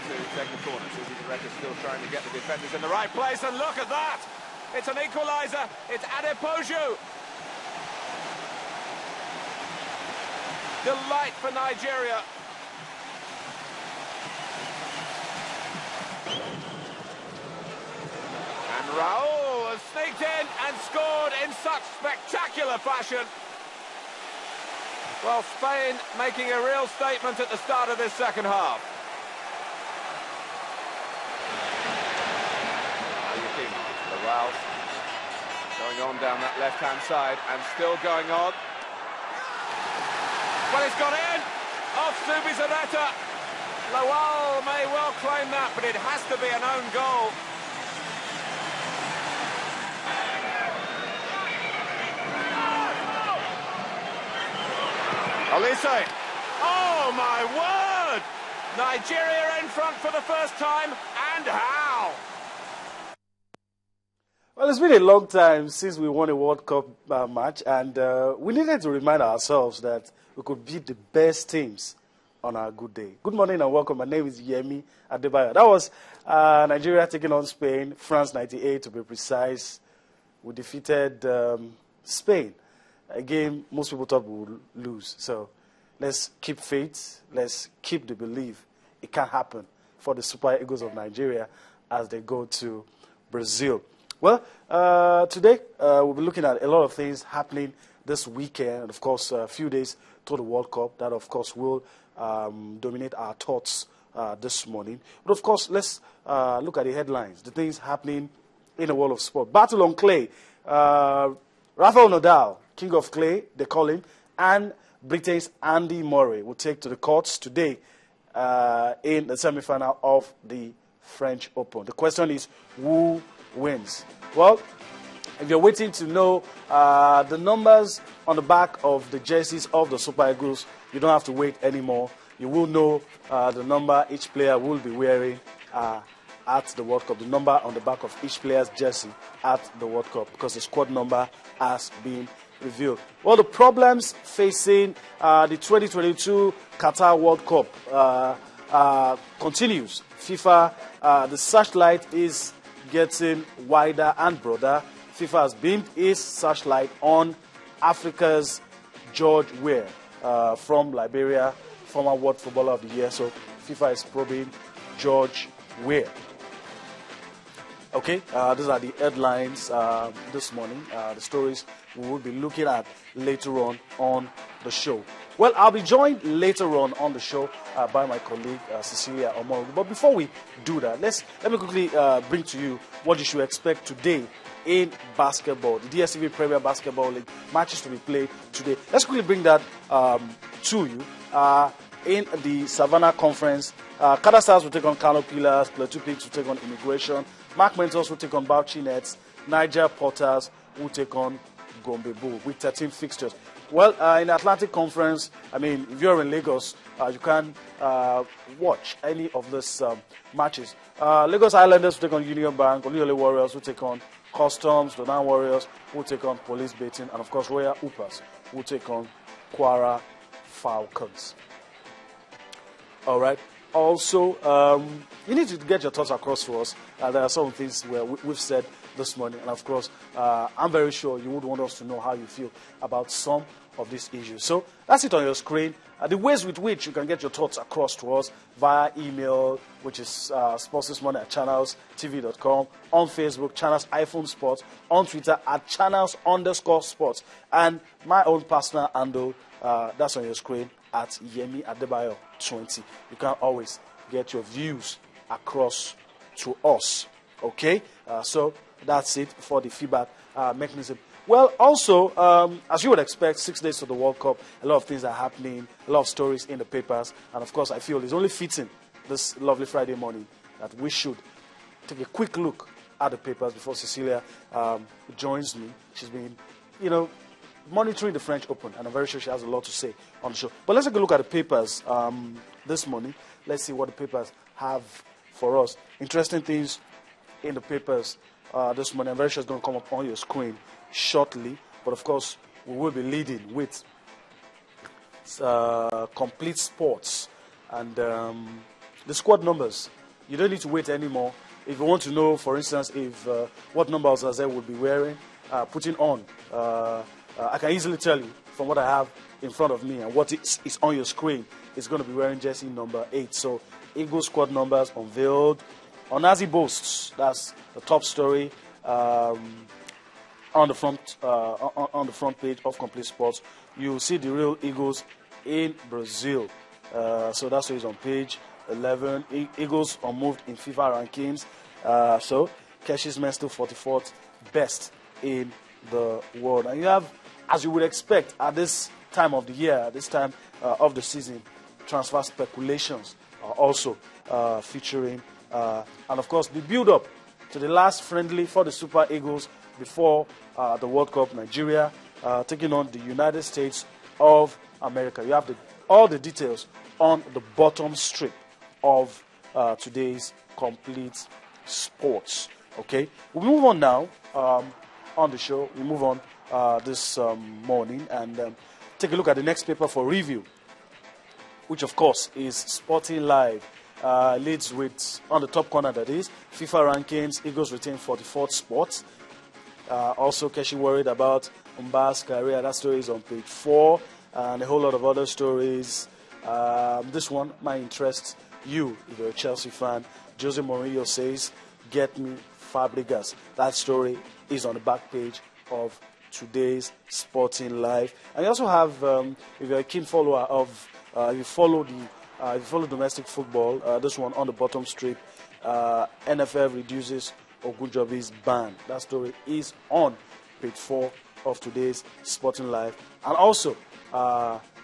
to take the corner. Susie Director still trying to get the defenders in the right place, and look at that! It's an equaliser. It's Adepoju. Delight for Nigeria. And Raul has sneaked in and scored in such spectacular fashion. Well, Spain making a real statement at the start of this second half. Raul going on down that left-hand side and still going on. Well, it's got in. Off Zubizarreta. Lawal may well claim that, but it has to be an own goal. Olise. Oh, my word! Nigeria in front for the first time, and how? Well, it's been a long time since we won a World Cup match, and we needed to remind ourselves that we could beat the best teams on our good day. Good morning and welcome. My name is Yemi Adebayo. That was Nigeria taking on Spain, France 98 to be precise. We defeated Spain, a game most people thought we would lose. So let's keep faith, let's keep the belief. It can happen for the Super Eagles of Nigeria as they go to Brazil. Well, today we'll be looking at a lot of things happening this weekend, and of course a few days to the World Cup. That, of course, will dominate our thoughts this morning. But of course, let's look at the headlines, the things happening in the world of sport. Battle on clay. Rafael Nadal, king of clay, they call him, and Britain's Andy Murray will take to the courts today in the semi-final of the French Open. The question is, who wins? Well, if you're waiting to know the numbers on the back of the jerseys of the Super Eagles, you don't have to wait anymore. You will know the number each player will be wearing at the World Cup, the number on the back of each player's jersey at the World Cup, because the squad number has been revealed. Well, the problems facing the 2022 Qatar World Cup continues. FIFA, the searchlight is getting wider and broader. FIFA has beamed its searchlight on Africa's George Weah from Liberia, former World Footballer of the Year. So FIFA is probing George Weah. Okay, these are the headlines this morning, the stories we will be looking at later on the show. Well, I'll be joined later on the show by my colleague Cecilia Omoro. But before we do that, let me quickly bring to you what you should expect today in basketball. The DStv Premier Basketball League matches to be played today. Let's quickly bring that to you. In the Savannah Conference, Kada Stars will take on Kano Pillars, Plateau Pigs will take on Immigration, Mark Mentors will take on Bauchi Nets, Niger Porters will take on Gombe Bull with 13 fixtures. Well, in the Atlantic Conference, I mean, if you're in Lagos, you can watch any of these matches. Lagos Islanders will take on Union Bank, Oluyole Warriors will take on Customs, Donan Warriors will take on Police Baiting, and of course, Royal Hoopers will take on Kwara Falcons. All right. Also, you need to get your thoughts across to us. There are some things where we've said this morning, and of course, I'm very sure you would want us to know how you feel about some of these issues. So that's it on your screen. The ways with which you can get your thoughts across to us via email, which is sportsthismorning@channelstv.com, on Facebook, Channels iPhone Sports, on Twitter @channels_sports, and my own personal handle, that's on your screen, at Yemi Adebayo 20. You can always get your views across to us. Okay? So that's it for the feedback mechanism. Well, also, as you would expect, 6 days to the World Cup, a lot of things are happening, a lot of stories in the papers, and of course, I feel it's only fitting this lovely Friday morning that we should take a quick look at the papers before Cecilia joins me. She's been, monitoring the French Open, and I'm very sure she has a lot to say on the show. But let's take a look at the papers this morning. Let's see what the papers have for us. Interesting things in the papers this morning. I'm very sure it's going to come up on your screen shortly. But of course, we will be leading with Complete Sports. And the squad numbers. You don't need to wait anymore. If you want to know, for instance, if what number Osaze will be wearing, putting on, I can easily tell you from what I have in front of me and what is on your screen. It's going to be wearing jersey number 8. So, Eagles squad numbers unveiled. Onazi boasts, that's the top story on the front page of Complete Sports. You'll see the real Eagles in Brazil. So that's what is on page 11. Eagles are moved in FIFA rankings. So Keshi's men still 44th best in the world. And you have, as you would expect at this time of the year, at this time of the season, transfer speculations are also featuring. And of course, the build-up to the last friendly for the Super Eagles before the World Cup, Nigeria taking on the United States of America. You have all the details on the bottom strip of today's Complete Sports. Okay, we move on now on the show. We move on this morning and take a look at the next paper for review, which of course is Sporting Live. Leads with, on the top corner that is, FIFA rankings, Eagles retain 44th spot. Also, Keshi worried about Mba's career. That story is on page 4. And a whole lot of other stories. This one might interest you if you're a Chelsea fan. Jose Mourinho says, get me Fabregas. That story is on the back page of today's Sporting Live. And you also have, if you're a keen follower of, if you follow domestic football, this one on the bottom strip, NFL reduces Ogunjobi's ban. That story is on page 4 of today's Sporting Live. And also,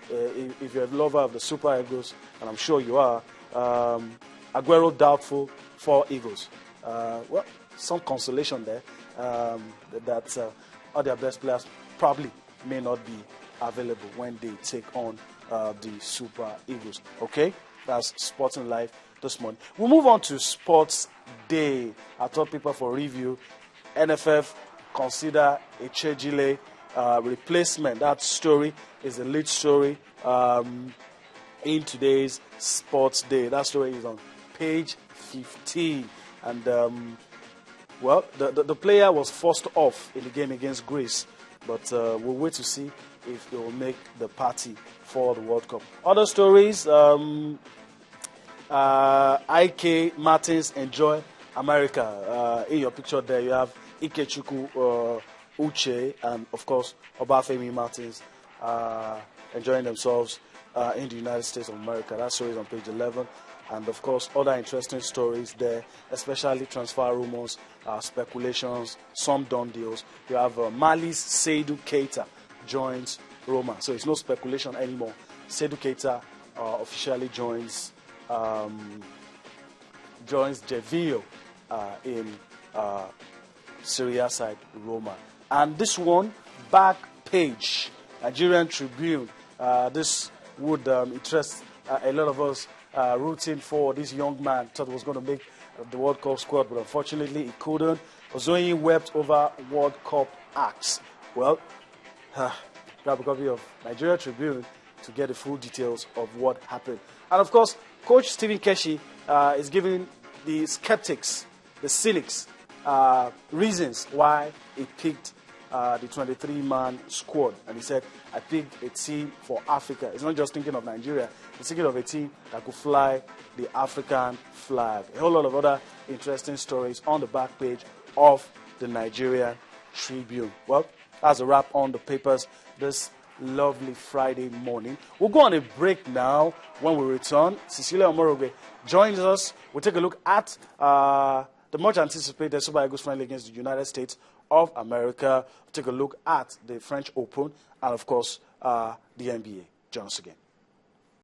if you're a lover of the Super Eagles, and I'm sure you are, Aguero doubtful for Eagles. Well, some consolation there that all their best players probably may not be available when they take on the Super Eagles. Okay, that's Sporting Live this morning. We'll move on to Sports Day. Our top paper for review. NFF consider a Chejile replacement. That story is the lead story in today's Sports Day. That story is on page 15. And well, the player was forced off in the game against Greece, but we'll wait to see if they will make the party for the World Cup. Other stories, IK Martins enjoy America. In your picture there, you have Ikechukwu Uche and, of course, Obafemi Martins enjoying themselves in the United States of America. That story is on page 11. And, of course, other interesting stories there, especially transfer rumors, speculations, some done deals. You have Mali's Seydou Keita joins Roma. So it's no speculation anymore. Seydou Keita officially joins Gervinho in Syria side Roma. And this one, back page, Nigerian Tribune. This would interest a lot of us rooting for this young man. Thought he was going to make the World Cup squad, but unfortunately he couldn't. Ozoyin wept over World Cup acts. Well, grab a copy of Nigeria Tribune to get the full details of what happened. And of course, Coach Stephen Keshi is giving the skeptics, the cynics, reasons why he picked the 23-man squad. And he said, I picked a team for Africa. He's not just thinking of Nigeria. He's thinking of a team that could fly the African flag. A whole lot of other interesting stories on the back page of the Nigerian Tribune. Well, that's a wrap on the papers this lovely Friday morning. We'll go on a break now. When we return, Cecilia Omorogbe joins us. We'll take a look at the much anticipated Super Eagles friendly against the United States of America. We'll take a look at the French Open and, of course, the NBA. Join us again.